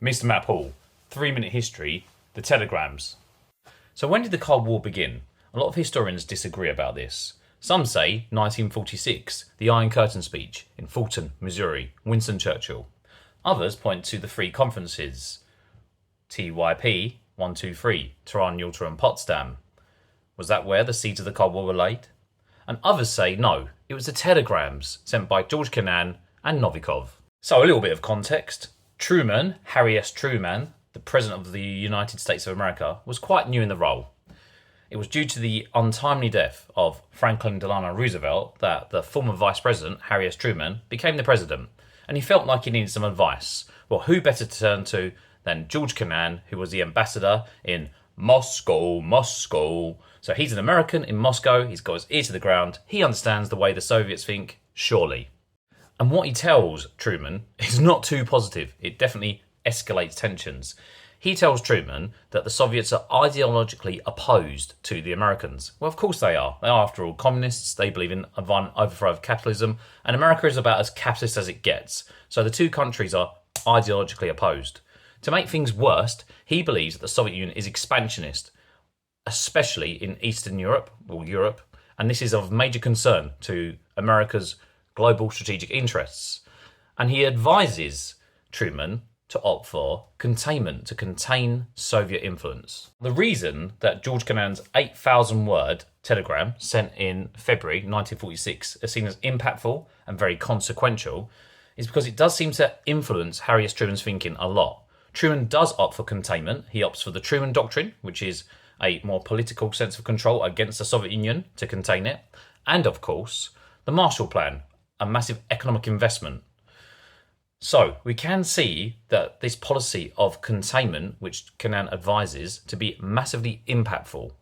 Mr. Mack-Poole, 3-minute history, the telegrams. So when did the Cold War begin? A lot of historians disagree about this. Some say 1946, the Iron Curtain speech in Fulton, Missouri, Winston Churchill. Others point to the three conferences, TYP 123, Tehran, Yalta and Potsdam. Was that where the seeds of the Cold War were laid? And others say no, it was the telegrams sent by George Kennan and Novikov. So a little bit of context. Truman, Harry S. Truman, the President of the United States of America, was quite new in the role. It was due to the untimely death of Franklin Delano Roosevelt that the former Vice President, Harry S. Truman, became the President, and he felt like he needed some advice. Well, who better to turn to than George Kennan, who was the ambassador in Moscow. So he's an American in Moscow, he's got his ear to the ground, he understands the way the Soviets think, surely. And what he tells Truman is not too positive. It definitely escalates tensions. He tells Truman that the Soviets are ideologically opposed to the Americans. Well, of course they are. They are, after all, communists. They believe in a violent overthrow of capitalism. And America is about as capitalist as it gets. So the two countries are ideologically opposed. To make things worse, he believes that the Soviet Union is expansionist, especially in Eastern Europe, or Europe. And this is of major concern to America's global strategic interests. And he advises Truman to opt for containment, to contain Soviet influence. The reason that George Kennan's 8,000-word telegram sent in February 1946 is seen as impactful and very consequential is because it does seem to influence Harry S. Truman's thinking a lot. Truman does opt for containment. He opts for the Truman Doctrine, which is a more political sense of control against the Soviet Union to contain it. And, of course, the Marshall Plan, a massive economic investment. So we can see that this policy of containment, which Kennan advises, to be massively impactful.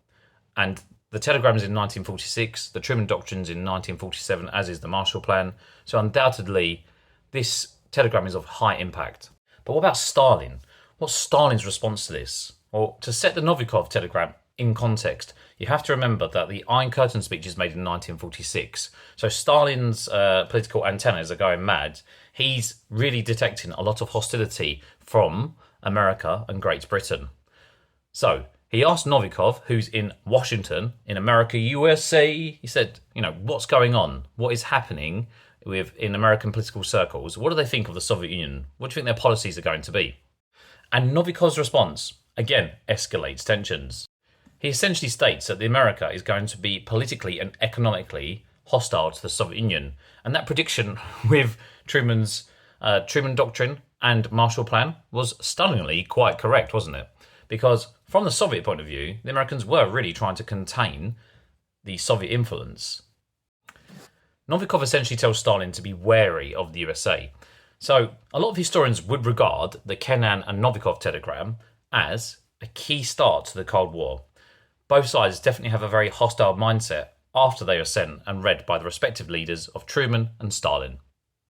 And the telegrams in 1946, the Truman Doctrines in 1947, as is the Marshall Plan. So undoubtedly, this telegram is of high impact. But what about Stalin? What's Stalin's response to this? Well, to set the Novikov telegram in context, you have to remember that the Iron Curtain speech is made in 1946. So Stalin's political antennas are going mad. He's really detecting a lot of hostility from America and Great Britain. So he asked Novikov, who's in Washington, in America, USA, he said, what's going on? What is happening in American political circles? What do they think of the Soviet Union? What do you think their policies are going to be? And Novikov's response, again, escalates tensions. He essentially states that America is going to be politically and economically hostile to the Soviet Union. And that prediction with Truman's Truman Doctrine and Marshall Plan was stunningly quite correct, wasn't it? Because from the Soviet point of view, the Americans were really trying to contain the Soviet influence. Novikov essentially tells Stalin to be wary of the USA. So a lot of historians would regard the Kennan and Novikov telegram as a key start to the Cold War. Both sides definitely have a very hostile mindset after they are sent and read by the respective leaders of Truman and Stalin.